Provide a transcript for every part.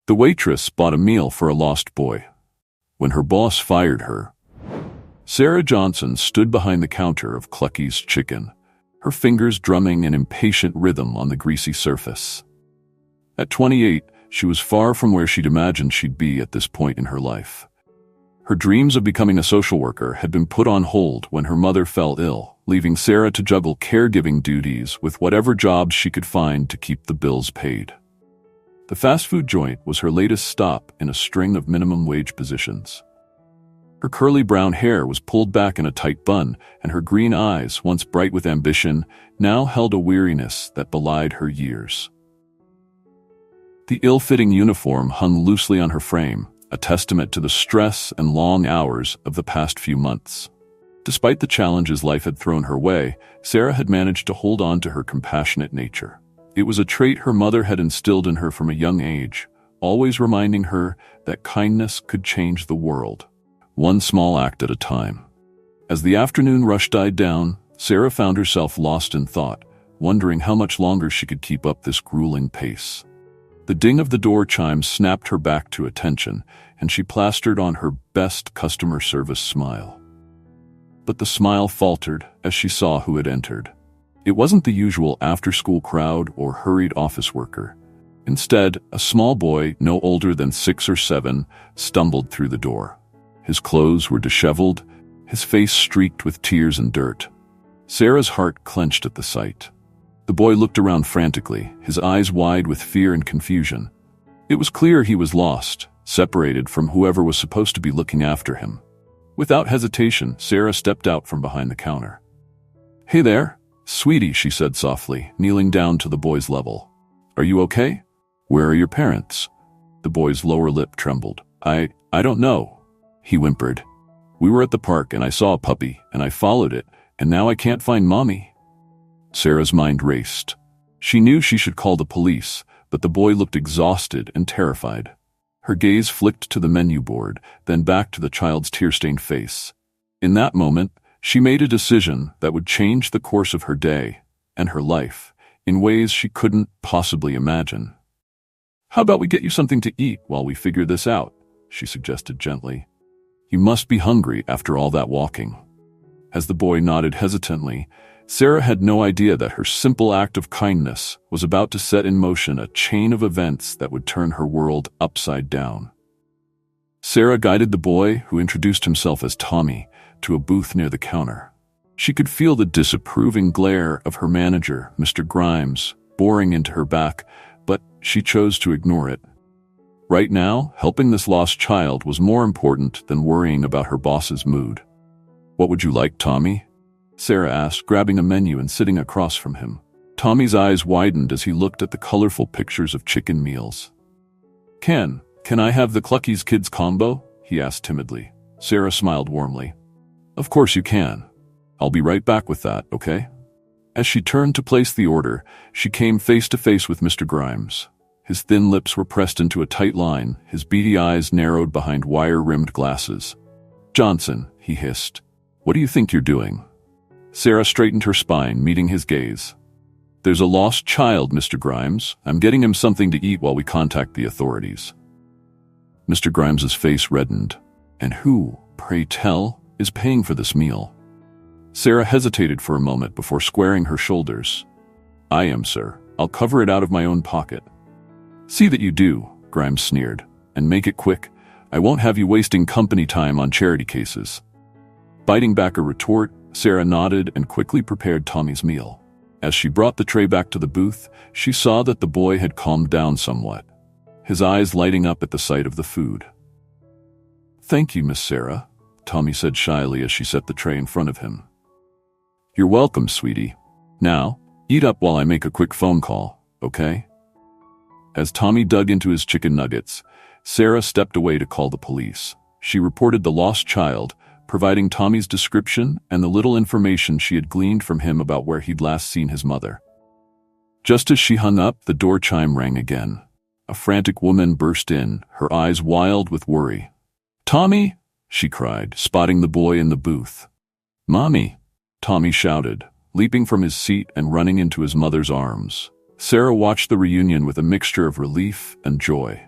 The waitress bought a meal for a lost boy. When her boss fired her, Sarah Johnson stood behind the counter of Clucky's Chicken, her fingers drumming an impatient rhythm on the greasy surface. At 28, she was far from where she'd imagined she'd be at this point in her life. Her dreams of becoming a social worker had been put on hold when her mother fell ill, leaving Sarah to juggle caregiving duties with whatever jobs she could find to keep the bills paid. The fast food joint was her latest stop in a string of minimum wage positions. Her curly brown hair was pulled back in a tight bun, and her green eyes, once bright with ambition, now held a weariness that belied her years. The ill-fitting uniform hung loosely on her frame, a testament to the stress and long hours of the past few months. Despite the challenges life had thrown her way, Sarah had managed to hold on to her compassionate nature. It was a trait her mother had instilled in her from a young age, always reminding her that kindness could change the world, one small act at a time. As the afternoon rush died down, Sarah found herself lost in thought, wondering how much longer she could keep up this grueling pace. The ding of the door chime snapped her back to attention, and she plastered on her best customer service smile. But the smile faltered as she saw who had entered. It wasn't the usual after-school crowd or hurried office worker. Instead, a small boy, no older than 6 or 7, stumbled through the door. His clothes were disheveled, his face streaked with tears and dirt. Sarah's heart clenched at the sight. The boy looked around frantically, his eyes wide with fear and confusion. It was clear he was lost, separated from whoever was supposed to be looking after him. Without hesitation, Sarah stepped out from behind the counter. "Hey there, sweetie," she said softly, kneeling down to the boy's level. "Are you okay? Where are your parents?" The boy's lower lip trembled. I don't know," he whimpered. "We were at the park and I saw a puppy and I followed it, and now I can't find Mommy." Sarah's mind raced. She knew she should call the police, but the boy looked exhausted and terrified. Her gaze flicked to the menu board, then back to the child's tear-stained face. In that moment, she made a decision that would change the course of her day and her life in ways she couldn't possibly imagine. "How about we get you something to eat while we figure this out?" she suggested gently. "You must be hungry after all that walking." As the boy nodded hesitantly, Sarah had no idea that her simple act of kindness was about to set in motion a chain of events that would turn her world upside down. Sarah guided the boy, who introduced himself as Tommy, to a booth near the counter. She could feel the disapproving glare of her manager, Mr. Grimes, boring into her back, but she chose to ignore it. Right now, helping this lost child was more important than worrying about her boss's mood. "What would you like, Tommy?" Sarah asked, grabbing a menu and sitting across from him. Tommy's eyes widened as he looked at the colorful pictures of chicken meals. Can I have the Clucky's Kids combo?" he asked timidly. Sarah smiled warmly. "Of course you can. I'll be right back with that, okay?" As she turned to place the order, she came face to face with Mr. Grimes. His thin lips were pressed into a tight line, his beady eyes narrowed behind wire-rimmed glasses. "Johnson," he hissed, "what do you think you're doing?" Sarah straightened her spine, meeting his gaze. "There's a lost child, Mr. Grimes. I'm getting him something to eat while we contact the authorities." Mr. Grimes's face reddened. "And who, pray tell, is paying for this meal?" Sarah hesitated for a moment before squaring her shoulders. "I am, sir. I'll cover it out of my own pocket." "See that you do," Grimes sneered, "and make it quick. I won't have you wasting company time on charity cases." Biting back a retort, Sarah nodded and quickly prepared Tommy's meal. As she brought the tray back to the booth, she saw that the boy had calmed down somewhat, his eyes lighting up at the sight of the food. "Thank you, Miss Sarah," Tommy said shyly as she set the tray in front of him. "You're welcome, sweetie. Now, eat up while I make a quick phone call, okay?" As Tommy dug into his chicken nuggets, Sarah stepped away to call the police. She reported the lost child, providing Tommy's description and the little information she had gleaned from him about where he'd last seen his mother. Just as she hung up, the door chime rang again. A frantic woman burst in, her eyes wild with worry. "Tommy!" she cried, spotting the boy in the booth. "Mommy!" Tommy shouted, leaping from his seat and running into his mother's arms. Sarah watched the reunion with a mixture of relief and joy.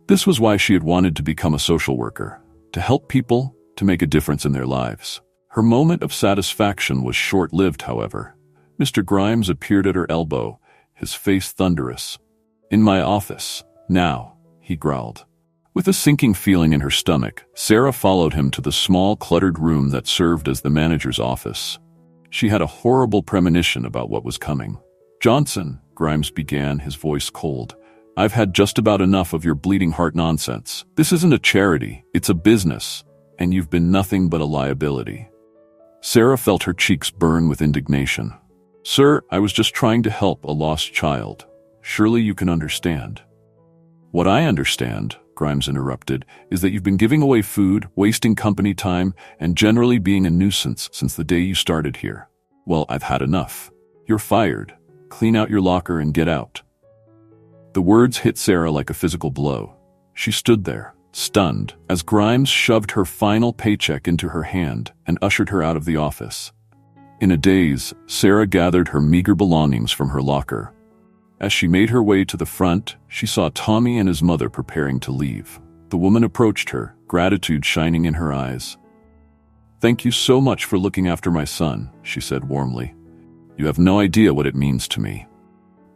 This was why she had wanted to become a social worker, to help people, to make a difference in their lives. Her moment of satisfaction was short-lived, however. Mr. Grimes appeared at her elbow, his face thunderous. "In my office, now," he growled. With a sinking feeling in her stomach, Sarah followed him to the small, cluttered room that served as the manager's office. She had a horrible premonition about what was coming. "Johnson," Grimes began, his voice cold, "I've had just about enough of your bleeding heart nonsense. This isn't a charity, it's a business, and you've been nothing but a liability." Sarah felt her cheeks burn with indignation. "Sir, I was just trying to help a lost child. Surely you can understand." "What I understand," Grimes interrupted, "is that you've been giving away food, wasting company time, and generally being a nuisance since the day you started here. Well, I've had enough. You're fired. Clean out your locker and get out." The words hit Sarah like a physical blow. She stood there, stunned, as Grimes shoved her final paycheck into her hand and ushered her out of the office. In a daze, Sarah gathered her meager belongings from her locker. As she made her way to the front, she saw Tommy and his mother preparing to leave. The woman approached her, gratitude shining in her eyes. "Thank you so much for looking after my son," she said warmly. "You have no idea what it means to me."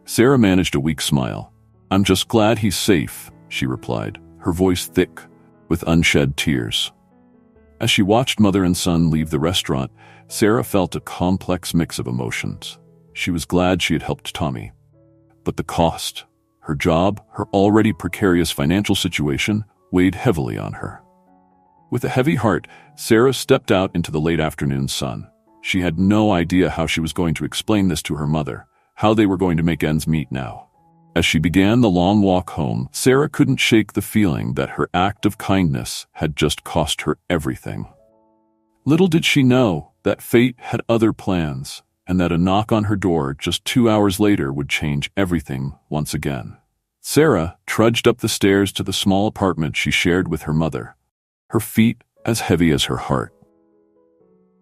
Sarah managed a weak smile. "I'm just glad he's safe," she replied, her voice thick with unshed tears. As she watched mother and son leave the restaurant, Sarah felt a complex mix of emotions. She was glad she had helped Tommy. But the cost, her job, her already precarious financial situation, weighed heavily on her. With a heavy heart, Sarah stepped out into the late afternoon sun. She had no idea how she was going to explain this to her mother, how they were going to make ends meet now. As she began the long walk home, Sarah couldn't shake the feeling that her act of kindness had just cost her everything. Little did she know that fate had other plans, and that a knock on her door just 2 hours later would change everything once again. Sarah trudged up the stairs to the small apartment she shared with her mother, her feet as heavy as her heart.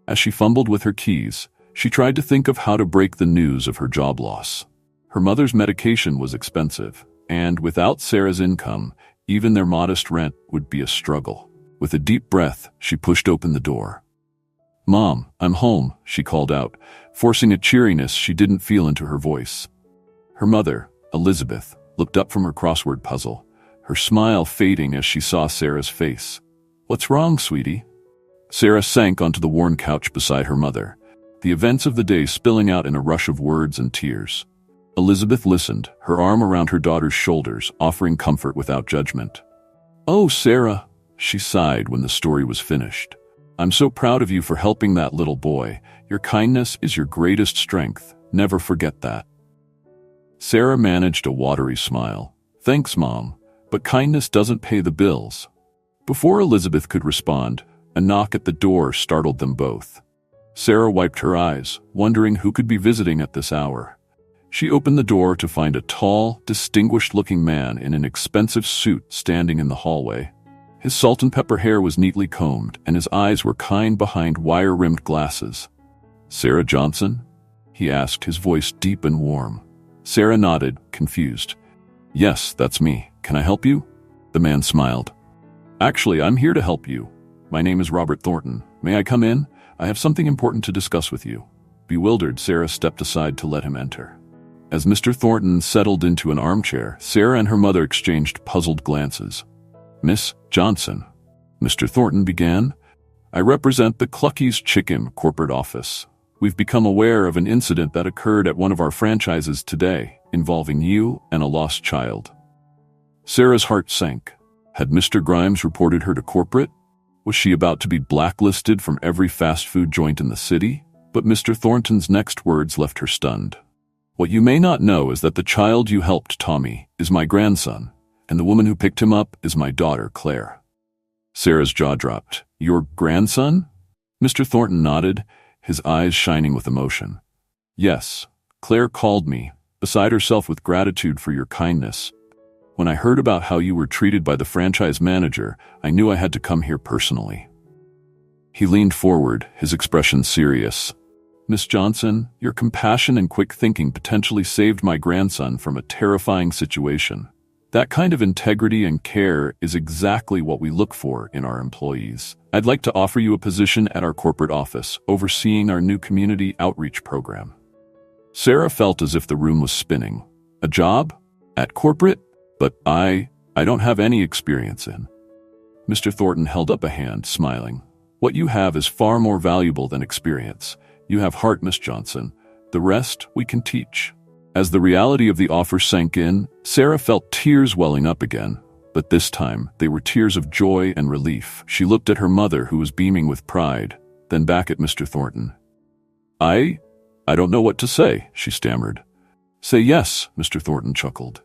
As she fumbled with her keys, she tried to think of how to break the news of her job loss. Her mother's medication was expensive, and without Sarah's income, even their modest rent would be a struggle. With a deep breath, she pushed open the door. "Mom, I'm home," she called out, forcing a cheeriness she didn't feel into her voice. Her mother, Elizabeth, looked up from her crossword puzzle, her smile fading as she saw Sarah's face. "What's wrong, sweetie?" Sarah sank onto the worn couch beside her mother, the events of the day spilling out in a rush of words and tears. Elizabeth listened, her arm around her daughter's shoulders, offering comfort without judgment. "Oh, Sarah," she sighed when the story was finished. "I'm so proud of you for helping that little boy. Your kindness is your greatest strength. Never forget that." Sarah managed a watery smile. "Thanks, Mom, but kindness doesn't pay the bills." Before Elizabeth could respond, a knock at the door startled them both. Sarah wiped her eyes, wondering who could be visiting at this hour. She opened the door to find a tall, distinguished-looking man in an expensive suit standing in the hallway. His salt and pepper hair was neatly combed, and his eyes were kind behind wire-rimmed glasses. "Sarah Johnson?" he asked, his voice deep and warm. Sarah nodded, confused. "Yes, that's me. Can I help you?" The man smiled. "Actually, I'm here to help you. My name is Robert Thornton. May I come in? I have something important to discuss with you." Bewildered, Sarah stepped aside to let him enter. As Mr. Thornton settled into an armchair, Sarah and her mother exchanged puzzled glances. "Miss Johnson," Mr. Thornton began, "I represent the Clucky's Chicken corporate office. We've become aware of an incident that occurred at one of our franchises today, involving you and a lost child." Sarah's heart sank. Had Mr. Grimes reported her to corporate? Was she about to be blacklisted from every fast food joint in the city? But Mr. Thornton's next words left her stunned. "What you may not know is that the child you helped, Tommy, is my grandson, and the woman who picked him up is my daughter, Claire." Sarah's jaw dropped. "Your grandson?" Mr. Thornton nodded, his eyes shining with emotion. "Yes, Claire called me, beside herself with gratitude for your kindness. When I heard about how you were treated by the franchise manager, I knew I had to come here personally." He leaned forward, his expression serious. "Miss Johnson, your compassion and quick thinking potentially saved my grandson from a terrifying situation. That kind of integrity and care is exactly what we look for in our employees. I'd like to offer you a position at our corporate office, overseeing our new community outreach program. Sarah felt as if the room was spinning. A job? At corporate? But I don't have any experience in. Mr. Thornton held up a hand, smiling. What you have is far more valuable than experience. You have heart, Miss Johnson. The rest we can teach. As the reality of the offer sank in, Sarah felt tears welling up again, but this time they were tears of joy and relief. She looked at her mother, who was beaming with pride, then back at Mr. Thornton. I don't know what to say, she stammered. Say yes, Mr. Thornton chuckled,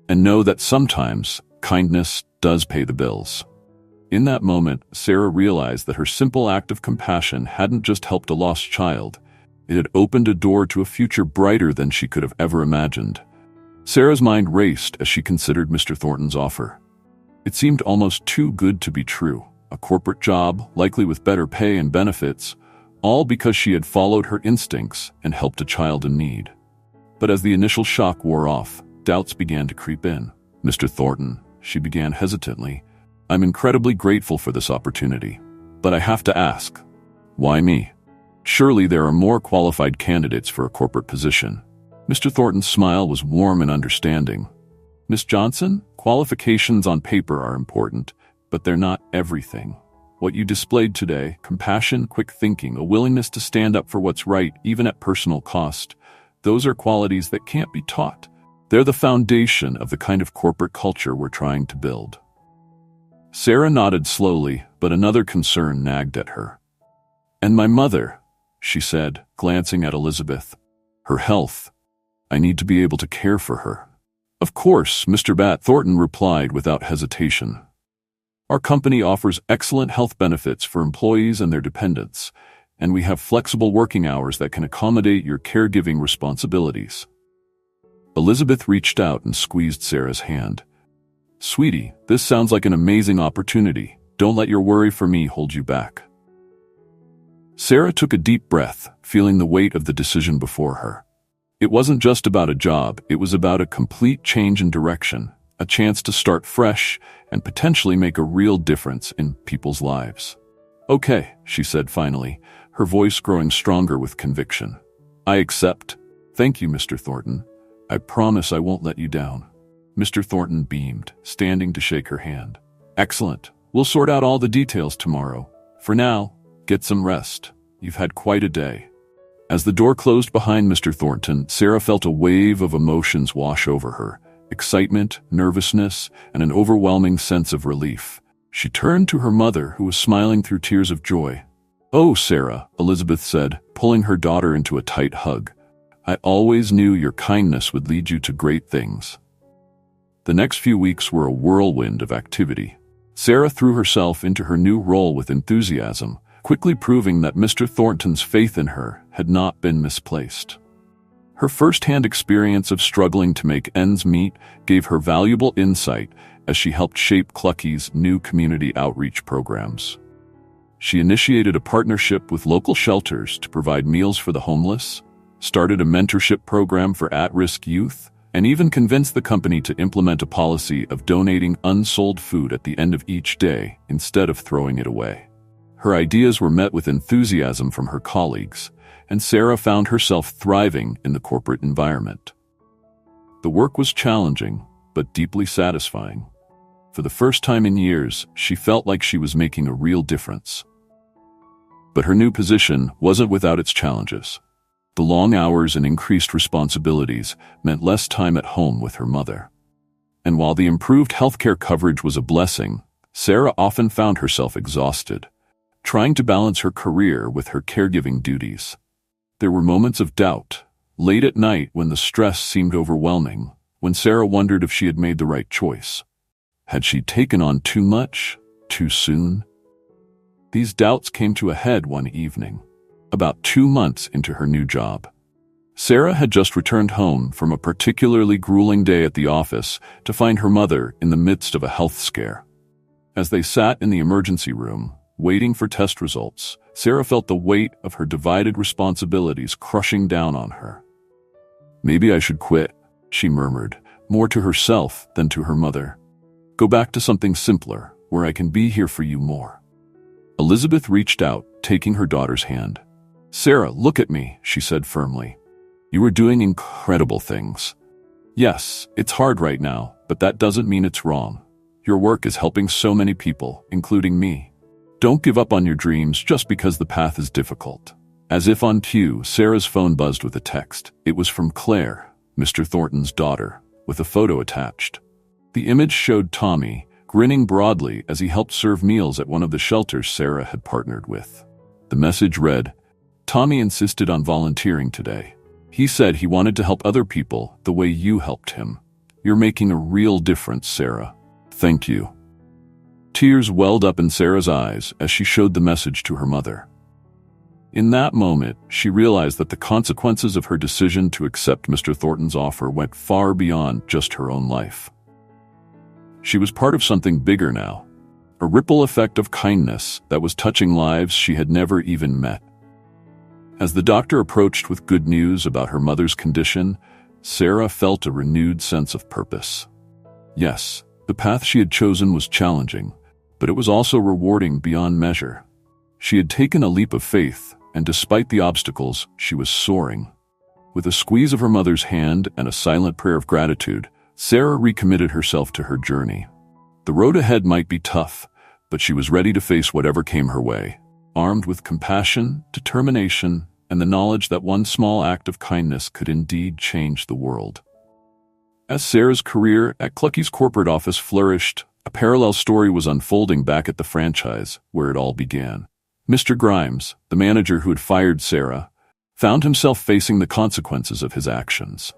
and know that sometimes kindness does pay the bills. In that moment, Sarah realized that her simple act of compassion hadn't just helped a lost child. It had opened a door to a future brighter than she could have ever imagined. Sarah's mind raced as she considered Mr. Thornton's offer. It seemed almost too good to be true. A corporate job, likely with better pay and benefits, all because she had followed her instincts and helped a child in need. But as the initial shock wore off, doubts began to creep in. Mr. Thornton, she began hesitantly, I'm incredibly grateful for this opportunity, but I have to ask, why me? Surely there are more qualified candidates for a corporate position. Mr. Thornton's smile was warm and understanding. Miss Johnson, qualifications on paper are important, but they're not everything. What you displayed today, compassion, quick thinking, a willingness to stand up for what's right, even at personal cost, those are qualities that can't be taught. They're the foundation of the kind of corporate culture we're trying to build. Sarah nodded slowly, but another concern nagged at her. And my mother, she said, glancing at Elizabeth. Her health. I need to be able to care for her. Of course, Mr. Bat Thornton replied without hesitation. Our company offers excellent health benefits for employees and their dependents, and we have flexible working hours that can accommodate your caregiving responsibilities. Elizabeth reached out and squeezed Sarah's hand. Sweetie, this sounds like an amazing opportunity. Don't let your worry for me hold you back. Sarah took a deep breath, feeling the weight of the decision before her. It wasn't just about a job, it was about a complete change in direction, a chance to start fresh and potentially make a real difference in people's lives. Okay, she said finally, her voice growing stronger with conviction. I accept. Thank you, Mr. Thornton. I promise I won't let you down. Mr. Thornton beamed, standing to shake her hand. Excellent. We'll sort out all the details tomorrow. For now, get some rest. You've had quite a day. As the door closed behind Mr. Thornton, Sarah felt a wave of emotions wash over her. Excitement, nervousness, and an overwhelming sense of relief. She turned to her mother, who was smiling through tears of joy. Oh, Sarah, Elizabeth said, pulling her daughter into a tight hug. I always knew your kindness would lead you to great things. The next few weeks were a whirlwind of activity. Sarah threw herself into her new role with enthusiasm, quickly proving that Mr. Thornton's faith in her had not been misplaced. Her first-hand experience of struggling to make ends meet gave her valuable insight as she helped shape Clucky's new community outreach programs. She initiated a partnership with local shelters to provide meals for the homeless, started a mentorship program for at-risk youth, and even convinced the company to implement a policy of donating unsold food at the end of each day instead of throwing it away. Her ideas were met with enthusiasm from her colleagues, and Sarah found herself thriving in the corporate environment. The work was challenging, but deeply satisfying. For the first time in years, she felt like she was making a real difference. But her new position wasn't without its challenges. The long hours and increased responsibilities meant less time at home with her mother. And while the improved healthcare coverage was a blessing, Sarah often found herself exhausted, trying to balance her career with her caregiving duties. There were moments of doubt, late at night when the stress seemed overwhelming, when Sarah wondered if she had made the right choice. Had she taken on too much, too soon? These doubts came to a head one evening, about 2 months into her new job. Sarah had just returned home from a particularly grueling day at the office to find her mother in the midst of a health scare. As they sat in the emergency room, waiting for test results, Sarah felt the weight of her divided responsibilities crushing down on her. Maybe I should quit, she murmured, more to herself than to her mother. Go back to something simpler, where I can be here for you more. Elizabeth reached out, taking her daughter's hand. Sarah, look at me, she said firmly. You are doing incredible things. Yes, it's hard right now, but that doesn't mean it's wrong. Your work is helping so many people, including me. Don't give up on your dreams just because the path is difficult. As if on cue, Sarah's phone buzzed with a text. It was from Claire, Mr. Thornton's daughter, with a photo attached. The image showed Tommy, grinning broadly as he helped serve meals at one of the shelters Sarah had partnered with. The message read, Tommy insisted on volunteering today. He said he wanted to help other people the way you helped him. You're making a real difference, Sarah. Thank you. Tears welled up in Sarah's eyes as she showed the message to her mother. In that moment, she realized that the consequences of her decision to accept Mr. Thornton's offer went far beyond just her own life. She was part of something bigger now, a ripple effect of kindness that was touching lives she had never even met. As the doctor approached with good news about her mother's condition, Sarah felt a renewed sense of purpose. Yes, the path she had chosen was challenging, but it was also rewarding beyond measure. She had taken a leap of faith, and despite the obstacles, she was soaring. With a squeeze of her mother's hand and a silent prayer of gratitude, Sarah recommitted herself to her journey. The road ahead might be tough, but she was ready to face whatever came her way, armed with compassion, determination, and the knowledge that one small act of kindness could indeed change the world. As Sarah's career at Clucky's corporate office flourished, a parallel story was unfolding back at the franchise where it all began. Mr. Grimes, the manager who had fired Sarah, found himself facing the consequences of his actions.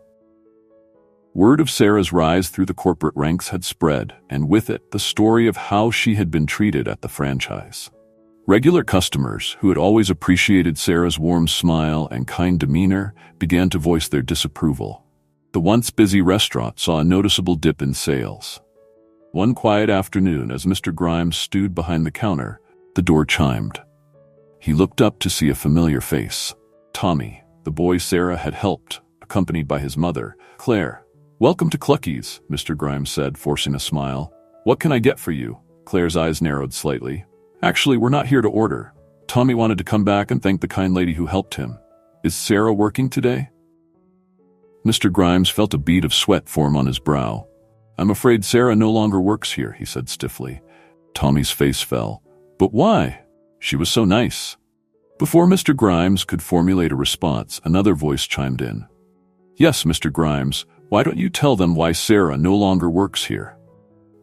Word of Sarah's rise through the corporate ranks had spread, and with it, the story of how she had been treated at the franchise. Regular customers, who had always appreciated Sarah's warm smile and kind demeanor, began to voice their disapproval. The once busy restaurant saw a noticeable dip in sales. One quiet afternoon, as Mr. Grimes stood behind the counter, the door chimed. He looked up to see a familiar face. Tommy, the boy Sarah had helped, accompanied by his mother, Claire. Welcome to Clucky's, Mr. Grimes said, forcing a smile. What can I get for you? Claire's eyes narrowed slightly. Actually, we're not here to order. Tommy wanted to come back and thank the kind lady who helped him. Is Sarah working today? Mr. Grimes felt a bead of sweat form on his brow. I'm afraid Sarah no longer works here, he said stiffly. Tommy's face fell. But why? She was so nice. Before Mr. Grimes could formulate a response, another voice chimed in. Yes, Mr. Grimes, why don't you tell them why Sarah no longer works here?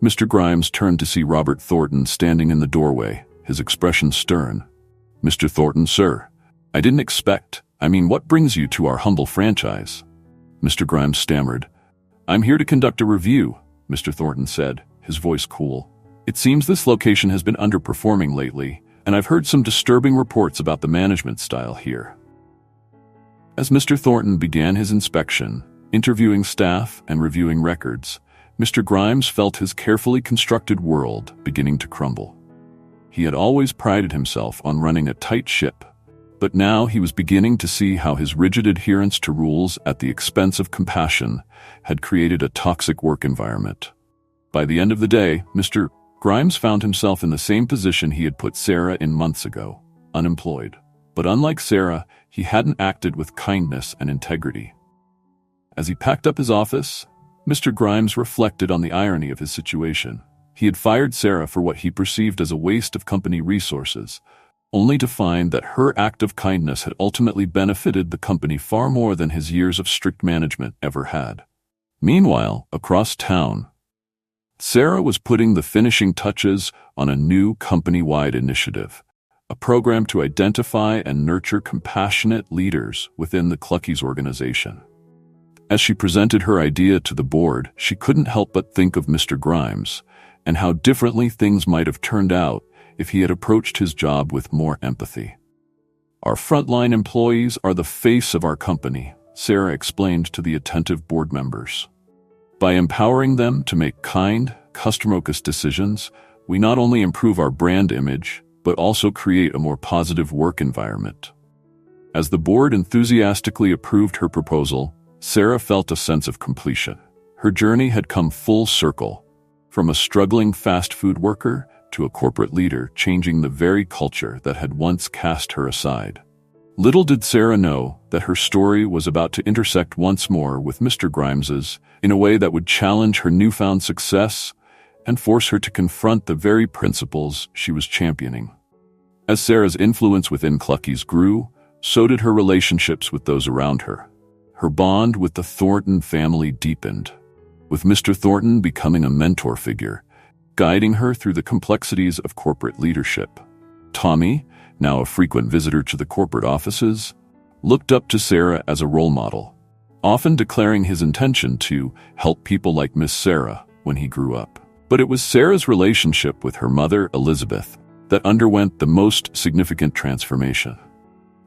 Mr. Grimes turned to see Robert Thornton standing in the doorway, his expression stern. Mr. Thornton, sir, I didn't expect. What brings you to our humble franchise? Mr. Grimes stammered. I'm here to conduct a review, Mr. Thornton said, his voice cool. It seems this location has been underperforming lately, and I've heard some disturbing reports about the management style here. As Mr. Thornton began his inspection, interviewing staff and reviewing records, Mr. Grimes felt his carefully constructed world beginning to crumble. He had always prided himself on running a tight ship, but now he was beginning to see how his rigid adherence to rules at the expense of compassion had created a toxic work environment. By the end of the day, Mr. Grimes found himself in the same position he had put Sarah in months ago, unemployed. But unlike Sarah, he hadn't acted with kindness and integrity. As he packed up his office, Mr. Grimes reflected on the irony of his situation. He had fired Sarah for what he perceived as a waste of company resources, only to find that her act of kindness had ultimately benefited the company far more than his years of strict management ever had. Meanwhile, across town, Sarah was putting the finishing touches on a new company-wide initiative, a program to identify and nurture compassionate leaders within the Clucky's organization. As she presented her idea to the board, she couldn't help but think of Mr. Grimes and how differently things might have turned out if he had approached his job with more empathy. Our frontline employees are the face of our company, Sarah explained to the attentive board members. By empowering them to make kind, customer-focused decisions, we not only improve our brand image, but also create a more positive work environment. As the board enthusiastically approved her proposal, Sarah felt a sense of completion. Her journey had come full circle, from a struggling fast food worker to a corporate leader, changing the very culture that had once cast her aside. Little did Sarah know that her story was about to intersect once more with Mr. Grimes's in a way that would challenge her newfound success and force her to confront the very principles she was championing. As Sarah's influence within Clucky's grew, so did her relationships with those around her. Her bond with the Thornton family deepened, with Mr. Thornton becoming a mentor figure, guiding her through the complexities of corporate leadership. Tommy, now a frequent visitor to the corporate offices, looked up to Sarah as a role model, often declaring his intention to help people like Miss Sarah when he grew up. But it was Sarah's relationship with her mother, Elizabeth, that underwent the most significant transformation.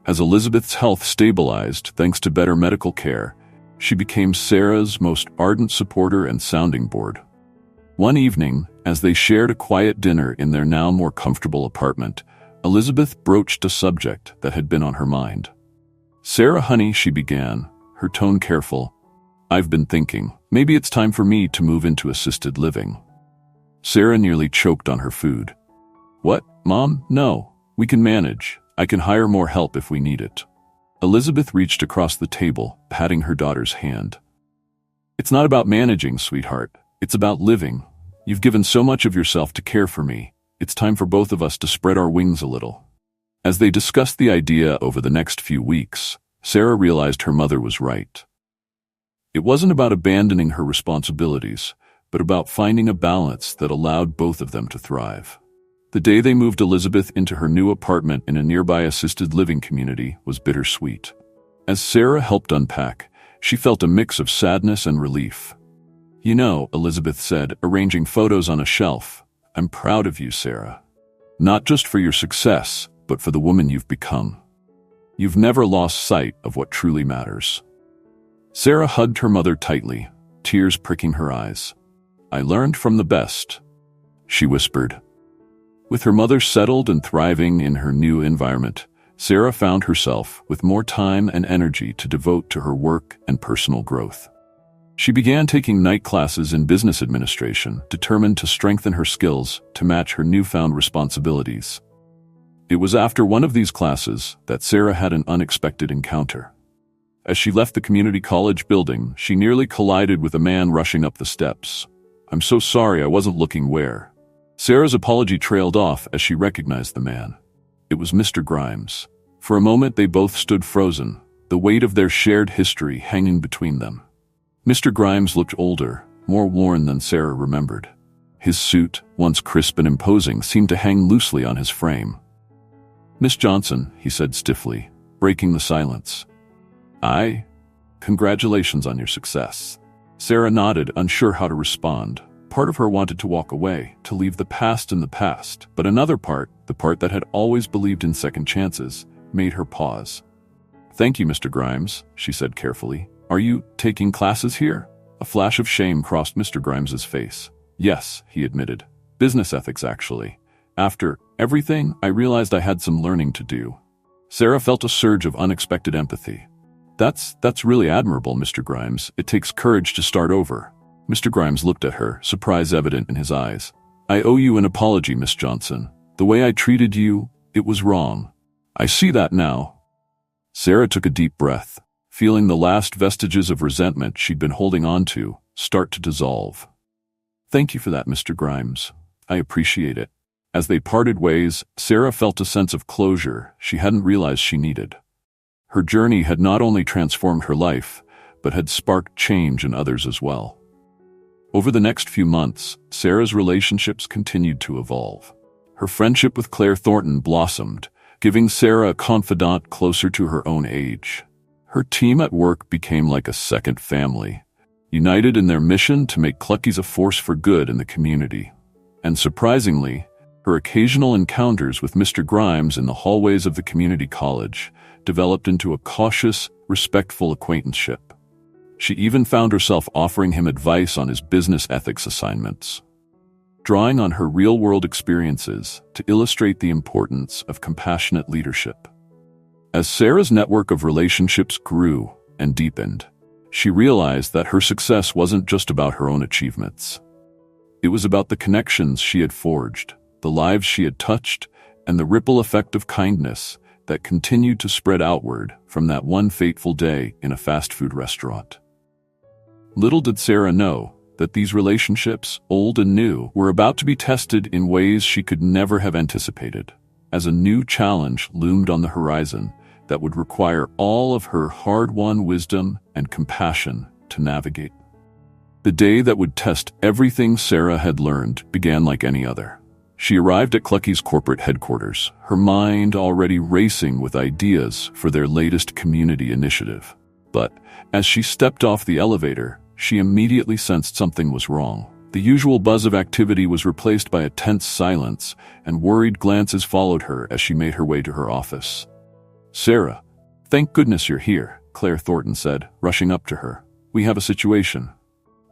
As Elizabeth's health stabilized thanks to better medical care, she became Sarah's most ardent supporter and sounding board. One evening, as they shared a quiet dinner in their now more comfortable apartment, Elizabeth broached a subject that had been on her mind. "Sarah, honey," she began, her tone careful, "I've been thinking, maybe it's time for me to move into assisted living." Sarah nearly choked on her food. "What, Mom? No, we can manage. I can hire more help if we need it." Elizabeth reached across the table, patting her daughter's hand. "It's not about managing, sweetheart. It's about living. You've given so much of yourself to care for me. It's time for both of us to spread our wings a little." As they discussed the idea over the next few weeks, Sarah realized her mother was right. It wasn't about abandoning her responsibilities, but about finding a balance that allowed both of them to thrive. The day they moved Elizabeth into her new apartment in a nearby assisted living community was bittersweet. As Sarah helped unpack, she felt a mix of sadness and relief. "You know," Elizabeth said, arranging photos on a shelf, "I'm proud of you, Sarah. Not just for your success, but for the woman you've become. You've never lost sight of what truly matters." Sarah hugged her mother tightly, tears pricking her eyes. "I learned from the best," she whispered. With her mother settled and thriving in her new environment, Sarah found herself with more time and energy to devote to her work and personal growth. She began taking night classes in business administration, determined to strengthen her skills to match her newfound responsibilities. It was after one of these classes that Sarah had an unexpected encounter. As she left the community college building, she nearly collided with a man rushing up the steps. "I'm so sorry, I wasn't looking where." Sarah's apology trailed off as she recognized the man. It was Mr. Grimes. For a moment they both stood frozen, the weight of their shared history hanging between them. Mr. Grimes looked older, more worn than Sarah remembered. His suit, once crisp and imposing, seemed to hang loosely on his frame. "Miss Johnson," he said stiffly, breaking the silence. "Aye? Congratulations on your success." Sarah nodded, unsure how to respond. Part of her wanted to walk away, to leave the past in the past, but another part, the part that had always believed in second chances, made her pause. "Thank you, Mr. Grimes," she said carefully. "Are you taking classes here?" A flash of shame crossed Mr. Grimes's face. "Yes," he admitted. "Business ethics, actually. After everything, I realized I had some learning to do." Sarah felt a surge of unexpected empathy. That's really admirable, Mr. Grimes. It takes courage to start over." Mr. Grimes looked at her, surprise evident in his eyes. "I owe you an apology, Miss Johnson. The way I treated you, it was wrong. I see that now." Sarah took a deep breath, feeling the last vestiges of resentment she'd been holding on to start to dissolve. "Thank you for that, Mr. Grimes. I appreciate it." As they parted ways, Sarah felt a sense of closure she hadn't realized she needed. Her journey had not only transformed her life, but had sparked change in others as well. Over the next few months, Sarah's relationships continued to evolve. Her friendship with Claire Thornton blossomed, giving Sarah a confidant closer to her own age. Her team at work became like a second family, united in their mission to make Clucky's a force for good in the community. And surprisingly, her occasional encounters with Mr. Grimes in the hallways of the community college developed into a cautious, respectful acquaintanceship. She even found herself offering him advice on his business ethics assignments, drawing on her real-world experiences to illustrate the importance of compassionate leadership. As Sarah's network of relationships grew and deepened, She realized that her success wasn't just about her own achievements. It was about the connections she had forged, the lives she had touched, and the ripple effect of kindness that continued to spread outward from that one fateful day in a fast food restaurant. Little did Sarah know that these relationships, old and new, were about to be tested in ways she could never have anticipated, as a new challenge loomed on the horizon that would require all of her hard-won wisdom and compassion to navigate. The day that would test everything Sarah had learned began like any other. She arrived at Clucky's corporate headquarters, her mind already racing with ideas for their latest community initiative. But as she stepped off the elevator, she immediately sensed something was wrong. The usual buzz of activity was replaced by a tense silence, and worried glances followed her as she made her way to her office. "Sarah, thank goodness you're here," Claire Thornton said, rushing up to her. "We have a situation."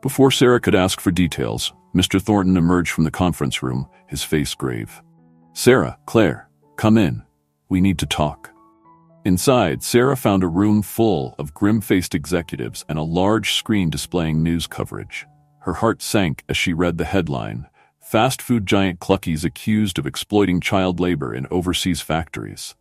Before Sarah could ask for details, Mr. Thornton emerged from the conference room, his face grave. "Sarah, Claire, come in. We need to talk." Inside, Sarah found a room full of grim-faced executives and a large screen displaying news coverage. Her heart sank as she read the headline, "Fast food giant Clucky's accused of exploiting child labor in overseas factories."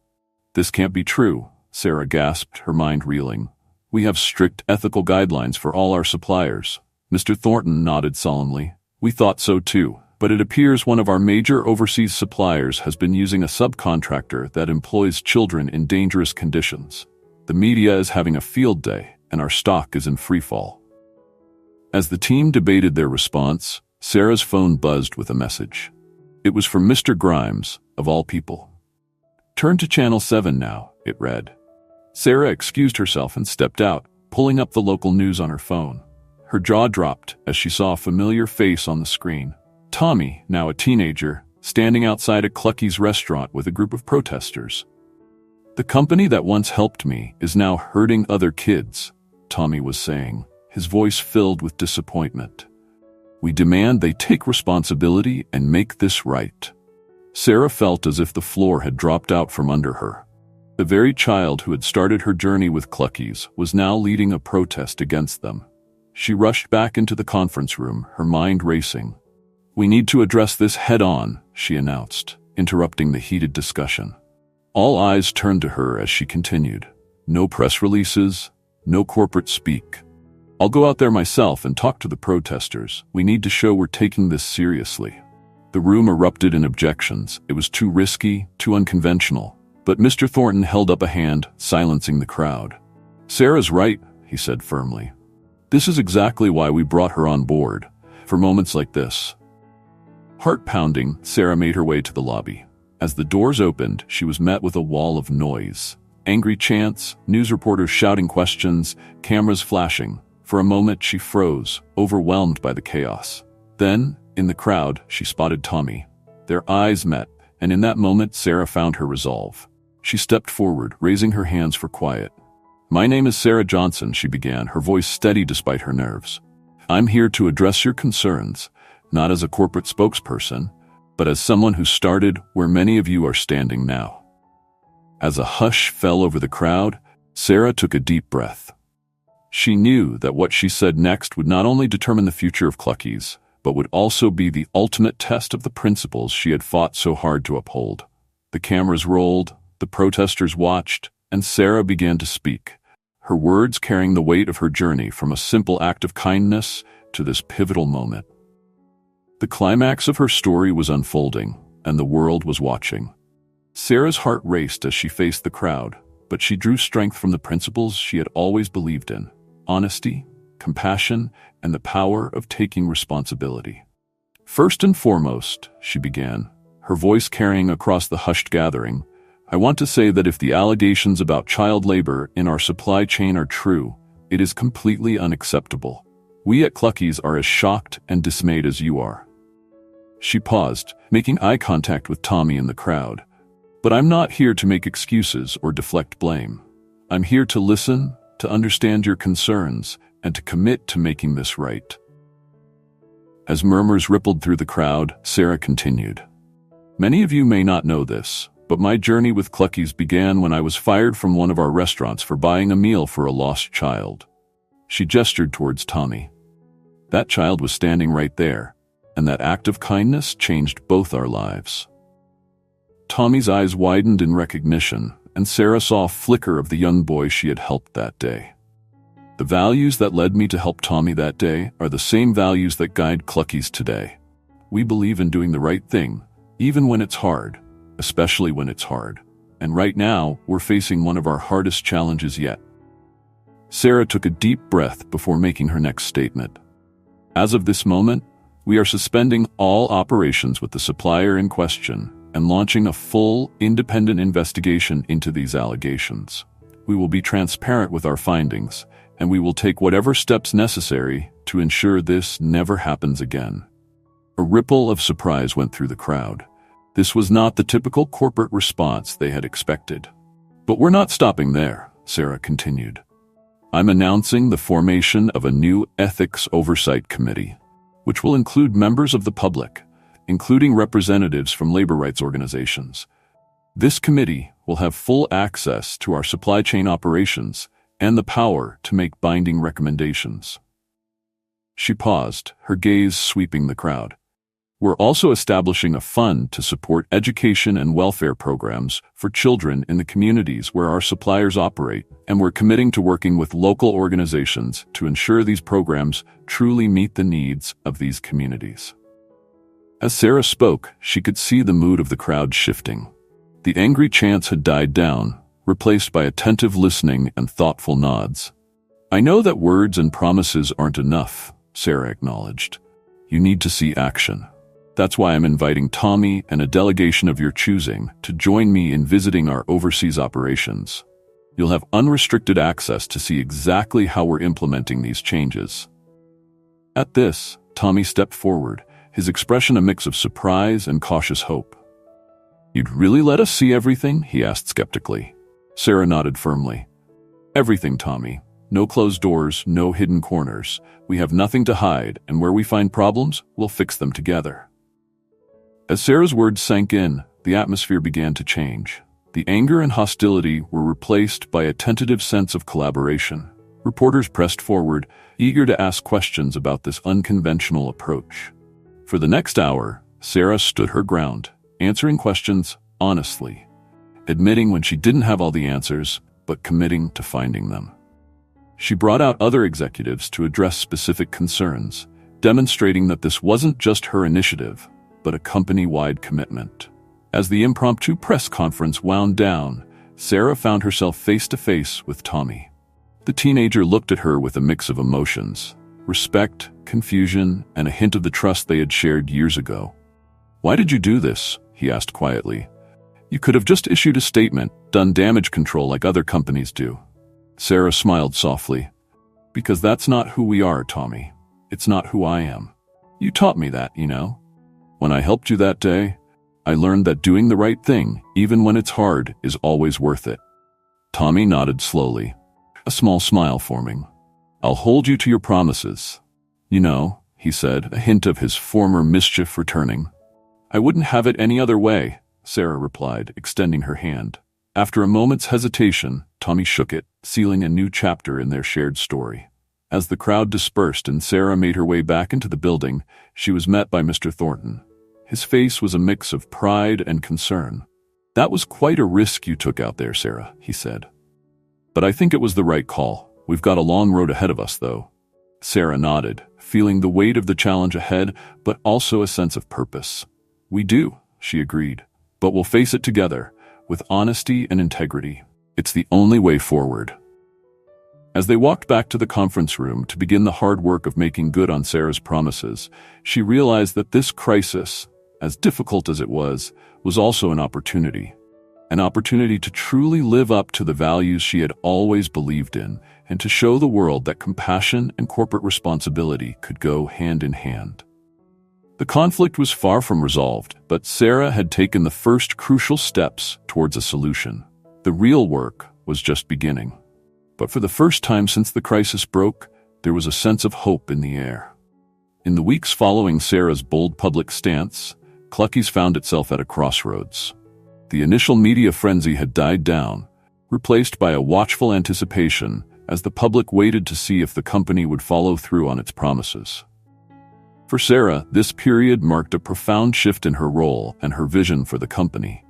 "This can't be true," Sarah gasped, her mind reeling. "We have strict ethical guidelines for all our suppliers." Mr. Thornton nodded solemnly. "We thought so too, but it appears one of our major overseas suppliers has been using a subcontractor that employs children in dangerous conditions. The media is having a field day, and our stock is in freefall." As the team debated their response, Sarah's phone buzzed with a message. It was from Mr. Grimes, of all people. "Turn to Channel 7 now," it read. Sarah excused herself and stepped out, pulling up the local news on her phone. Her jaw dropped as she saw a familiar face on the screen. Tommy, now a teenager, standing outside a Clucky's restaurant with a group of protesters. "The company that once helped me is now hurting other kids," Tommy was saying, his voice filled with disappointment. "We demand they take responsibility and make this right." Sarah felt as if the floor had dropped out from under her. The very child who had started her journey with Clucky's was now leading a protest against them. She rushed back into the conference room, her mind racing. "We need to address this head-on," she announced, interrupting the heated discussion. All eyes turned to her as she continued. "No press releases, no corporate speak. I'll go out there myself and talk to the protesters. We need to show we're taking this seriously." The room erupted in objections. It was too risky, too unconventional. But Mr. Thornton held up a hand, silencing the crowd. "Sarah's right," he said firmly. "This is exactly why we brought her on board, for moments like this." Heart-pounding, Sarah made her way to the lobby. As the doors opened, she was met with a wall of noise. Angry chants, news reporters shouting questions, cameras flashing. For a moment, she froze, overwhelmed by the chaos. Then, in the crowd, she spotted Tommy. Their eyes met, and in that moment, Sarah found her resolve. She stepped forward, raising her hands for quiet. "My name is Sarah Johnson," she began, her voice steady despite her nerves. "I'm here to address your concerns, not as a corporate spokesperson, but as someone who started where many of you are standing now." As a hush fell over the crowd, Sarah took a deep breath. She knew that what she said next would not only determine the future of Clucky's, but would also be the ultimate test of the principles she had fought so hard to uphold. The cameras rolled, the protesters watched, and Sarah began to speak, her words carrying the weight of her journey from a simple act of kindness to this pivotal moment. The climax of her story was unfolding, and the world was watching. Sarah's heart raced as she faced the crowd, but she drew strength from the principles she had always believed in: honesty, compassion, and the power of taking responsibility. "First and foremost," she began, her voice carrying across the hushed gathering, "I want to say that if the allegations about child labor in our supply chain are true, it is completely unacceptable. We at Clucky's are as shocked and dismayed as you are." She paused, making eye contact with Tommy in the crowd. "But I'm not here to make excuses or deflect blame. I'm here to listen, to understand your concerns, and to commit to making this right." As murmurs rippled through the crowd, Sarah continued. "Many of you may not know this, but my journey with Clucky's began when I was fired from one of our restaurants for buying a meal for a lost child. She gestured towards Tommy. That child was standing right there, and that act of kindness changed both our lives. Tommy's eyes widened in recognition, and Sarah saw a flicker of the young boy she had helped that day. The values that led me to help Tommy that day are the same values that guide Cluckies today. We believe in doing the right thing, even when it's hard, especially when it's hard. And right now, we're facing one of our hardest challenges yet. Sarah took a deep breath before making her next statement. As of this moment, we are suspending all operations with the supplier in question and launching a full, independent investigation into these allegations. We will be transparent with our findings, and we will take whatever steps necessary to ensure this never happens again. A ripple of surprise went through the crowd. This was not the typical corporate response they had expected. But we're not stopping there, Sarah continued. I'm announcing the formation of a new ethics oversight committee, which will include members of the public, including representatives from labor rights organizations. This committee will have full access to our supply chain operations and the power to make binding recommendations. She paused, her gaze sweeping the crowd. We're also establishing a fund to support education and welfare programs for children in the communities where our suppliers operate, and we're committing to working with local organizations to ensure these programs truly meet the needs of these communities. As Sarah spoke, she could see the mood of the crowd shifting. The angry chants had died down, replaced by attentive listening and thoughtful nods. I know that words and promises aren't enough, Sarah acknowledged. You need to see action. That's why I'm inviting Tommy and a delegation of your choosing to join me in visiting our overseas operations. You'll have unrestricted access to see exactly how we're implementing these changes. At this, Tommy stepped forward, his expression a mix of surprise and cautious hope. You'd really let us see everything? He asked skeptically. Sarah nodded firmly. Everything, Tommy. No closed doors, no hidden corners. We have nothing to hide, and where we find problems, we'll fix them together. As Sarah's words sank in, the atmosphere began to change. The anger and hostility were replaced by a tentative sense of collaboration. Reporters pressed forward, eager to ask questions about this unconventional approach. For the next hour, Sarah stood her ground, answering questions honestly, admitting when she didn't have all the answers, but committing to finding them. She brought out other executives to address specific concerns, demonstrating that this wasn't just her initiative, but a company-wide commitment. As the impromptu press conference wound down, Sarah found herself face-to-face with Tommy. The teenager looked at her with a mix of emotions, respect, confusion, and a hint of the trust they had shared years ago. Why did you do this? He asked quietly. You could have just issued a statement, done damage control like other companies do. Sarah smiled softly. Because that's not who we are, Tommy. It's not who I am. You taught me that, you know. When I helped you that day, I learned that doing the right thing, even when it's hard, is always worth it. Tommy nodded slowly, a small smile forming. I'll hold you to your promises. You know, he said, a hint of his former mischief returning. I wouldn't have it any other way, Sarah replied, extending her hand. After a moment's hesitation, Tommy shook it, sealing a new chapter in their shared story. As the crowd dispersed and Sarah made her way back into the building, she was met by Mr. Thornton. His face was a mix of pride and concern. That was quite a risk you took out there, Sarah, he said. But I think it was the right call. We've got a long road ahead of us, though. Sarah nodded, feeling the weight of the challenge ahead, but also a sense of purpose. We do, she agreed, but we'll face it together, with honesty and integrity. It's the only way forward. As they walked back to the conference room to begin the hard work of making good on Sarah's promises, she realized that this crisis, as difficult as it was also an opportunity to truly live up to the values she had always believed in, and to show the world that compassion and corporate responsibility could go hand in hand. The conflict was far from resolved, but Sarah had taken the first crucial steps towards a solution. The real work was just beginning. But for the first time since the crisis broke, there was a sense of hope in the air. In the weeks following Sarah's bold public stance, Cluckies found itself at a crossroads. The initial media frenzy had died down, replaced by a watchful anticipation as the public waited to see if the company would follow through on its promises. For Sarah, this period marked a profound shift in her role and her vision for the company.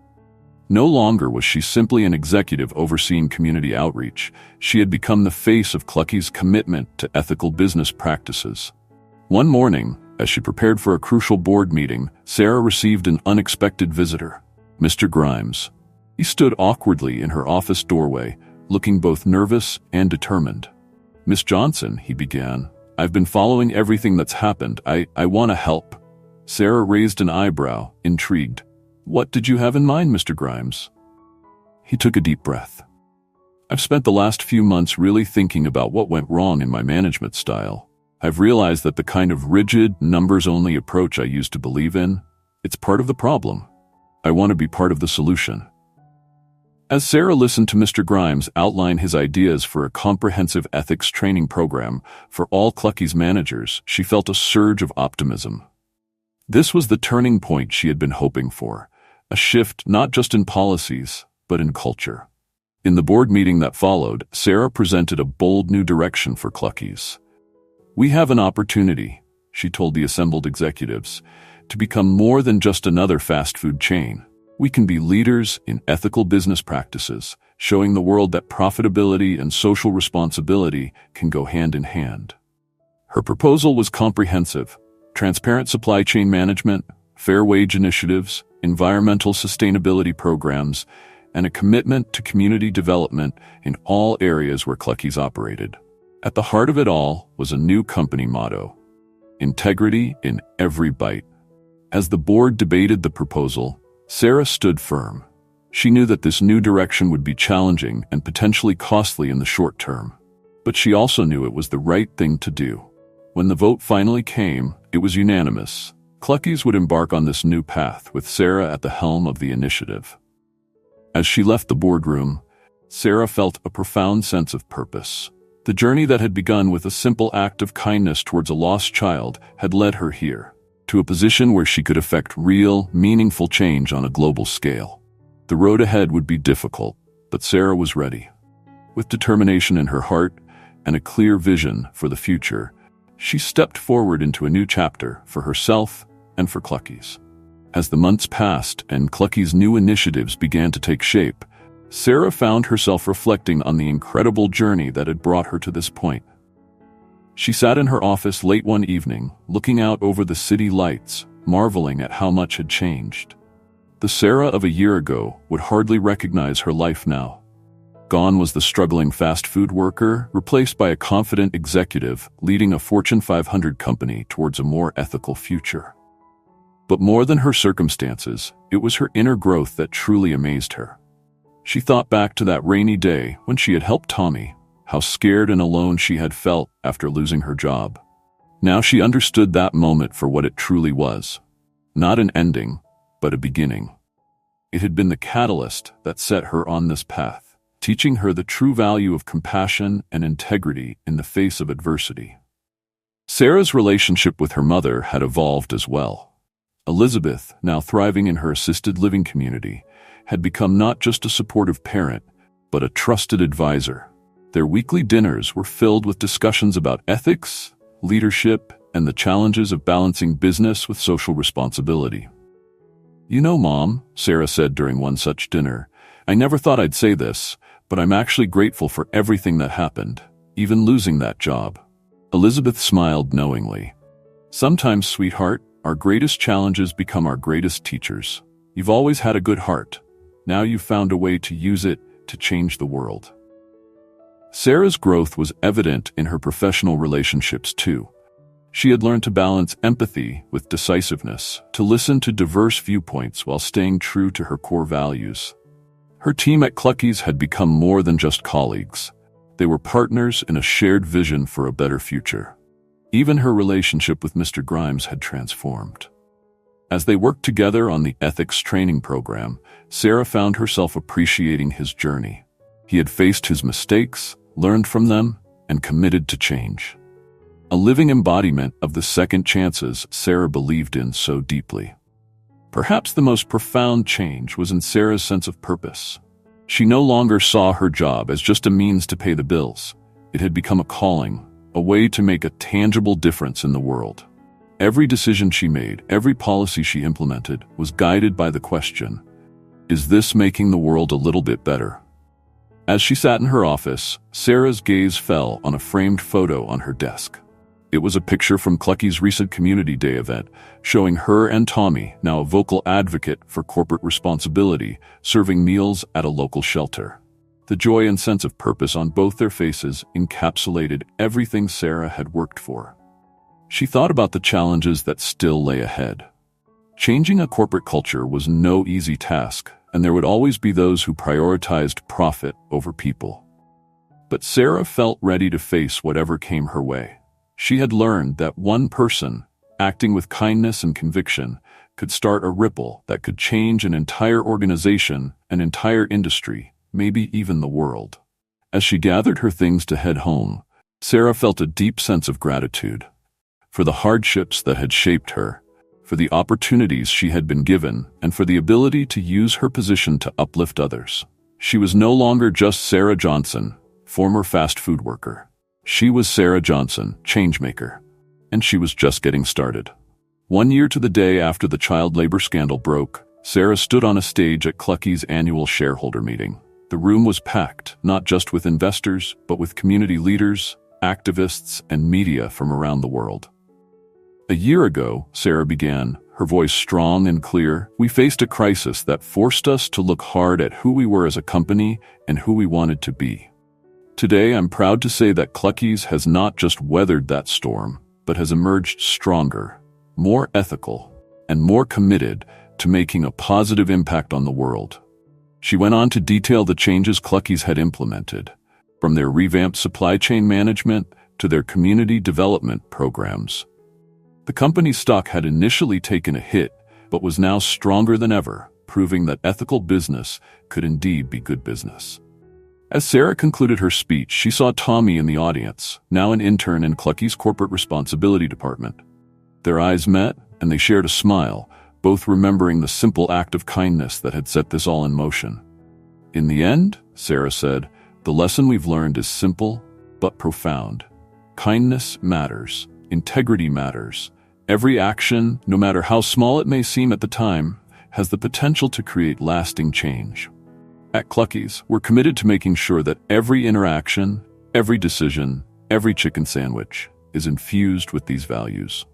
No longer was she simply an executive overseeing community outreach. She had become the face of Clucky's commitment to ethical business practices. One morning, as she prepared for a crucial board meeting, Sarah received an unexpected visitor, Mr. Grimes. He stood awkwardly in her office doorway, looking both nervous and determined. "Miss Johnson," he began, "I've been following everything that's happened. I want to help." Sarah raised an eyebrow, intrigued. "What did you have in mind, Mr. Grimes?" He took a deep breath. "I've spent the last few months really thinking about what went wrong in my management style. I've realized that the kind of rigid, numbers-only approach I used to believe in, it's part of the problem. I want to be part of the solution." As Sarah listened to Mr. Grimes outline his ideas for a comprehensive ethics training program for all Clucky's managers, she felt a surge of optimism. This was the turning point she had been hoping for, a shift not just in policies, but in culture. In the board meeting that followed, Sarah presented a bold new direction for Clucky's. "We have an opportunity," she told the assembled executives, "to become more than just another fast food chain. We can be leaders in ethical business practices, showing the world that profitability and social responsibility can go hand in hand." Her proposal was comprehensive: transparent supply chain management, fair wage initiatives, environmental sustainability programs, and a commitment to community development in all areas where Clucky's operated. At the heart of it all was a new company motto: integrity in every bite. As the board debated the proposal, Sarah stood firm. She knew that this new direction would be challenging and potentially costly in the short term, but she also knew it was the right thing to do. When the vote finally came, it was unanimous. Clucky's would embark on this new path with Sarah at the helm of the initiative. As she left the boardroom, Sarah felt a profound sense of purpose. The journey that had begun with a simple act of kindness towards a lost child had led her here, to a position where she could effect real, meaningful change on a global scale. The road ahead would be difficult, but Sarah was ready. With determination in her heart and a clear vision for the future, she stepped forward into a new chapter for herself and for Clucky's. As the months passed and Clucky's new initiatives began to take shape, Sarah found herself reflecting on the incredible journey that had brought her to this point. She sat in her office late one evening, looking out over the city lights, marveling at how much had changed. The Sarah of a year ago would hardly recognize her life now. Gone was the struggling fast food worker, replaced by a confident executive leading a Fortune 500 company towards a more ethical future. But more than her circumstances, it was her inner growth that truly amazed her. She thought back to that rainy day when she had helped Tommy, how scared and alone she had felt after losing her job. Now she understood that moment for what it truly was. Not an ending, but a beginning. It had been the catalyst that set her on this path, teaching her the true value of compassion and integrity in the face of adversity. Sarah's relationship with her mother had evolved as well. Elizabeth, now thriving in her assisted living community, had become not just a supportive parent, but a trusted advisor. Their weekly dinners were filled with discussions about ethics, leadership, and the challenges of balancing business with social responsibility. "You know, Mom," Sarah said during one such dinner, "I never thought I'd say this, but I'm actually grateful for everything that happened, even losing that job." Elizabeth smiled knowingly. "Sometimes, sweetheart, our greatest challenges become our greatest teachers. You've always had a good heart. Now you've found a way to use it to change the world." Sarah's growth was evident in her professional relationships too. She had learned to balance empathy with decisiveness, to listen to diverse viewpoints while staying true to her core values. Her team at Clucky's had become more than just colleagues. They were partners in a shared vision for a better future. Even her relationship with Mr. Grimes had transformed. As they worked together on the ethics training program, Sarah found herself appreciating his journey. He had faced his mistakes, learned from them, and committed to change. A living embodiment of the second chances Sarah believed in so deeply. Perhaps the most profound change was in Sarah's sense of purpose. She no longer saw her job as just a means to pay the bills. It had become a calling, a way to make a tangible difference in the world. Every decision she made, every policy she implemented, was guided by the question, is this making the world a little bit better? As she sat in her office, Sarah's gaze fell on a framed photo on her desk. It was a picture from Clucky's recent Community Day event, showing her and Tommy, now a vocal advocate for corporate responsibility, serving meals at a local shelter. The joy and sense of purpose on both their faces encapsulated everything Sarah had worked for. She thought about the challenges that still lay ahead. Changing a corporate culture was no easy task, and there would always be those who prioritized profit over people. But Sarah felt ready to face whatever came her way. She had learned that one person, acting with kindness and conviction, could start a ripple that could change an entire organization, an entire industry, maybe even the world. As she gathered her things to head home, Sarah felt a deep sense of gratitude for the hardships that had shaped her, for the opportunities she had been given, and for the ability to use her position to uplift others. She was no longer just Sarah Johnson, former fast food worker. She was Sarah Johnson, changemaker, and she was just getting started. 1 year to the day after the child labor scandal broke, Sarah stood on a stage at Clucky's annual shareholder meeting. The room was packed, not just with investors, but with community leaders, activists, and media from around the world. A year ago, Sarah began, her voice strong and clear, we faced a crisis that forced us to look hard at who we were as a company and who we wanted to be. Today, I'm proud to say that Clucky's has not just weathered that storm, but has emerged stronger, more ethical, and more committed to making a positive impact on the world. She went on to detail the changes Clucky's had implemented, from their revamped supply chain management to their community development programs. The company's stock had initially taken a hit, but was now stronger than ever, proving that ethical business could indeed be good business. As Sarah concluded her speech, she saw Tommy in the audience, now an intern in Clucky's corporate responsibility department. Their eyes met, and they shared a smile, both remembering the simple act of kindness that had set this all in motion. In the end, Sarah said, the lesson we've learned is simple, but profound. Kindness matters. Integrity matters. Every action, no matter how small it may seem at the time, has the potential to create lasting change. At Clucky's, we're committed to making sure that every interaction, every decision, every chicken sandwich is infused with these values.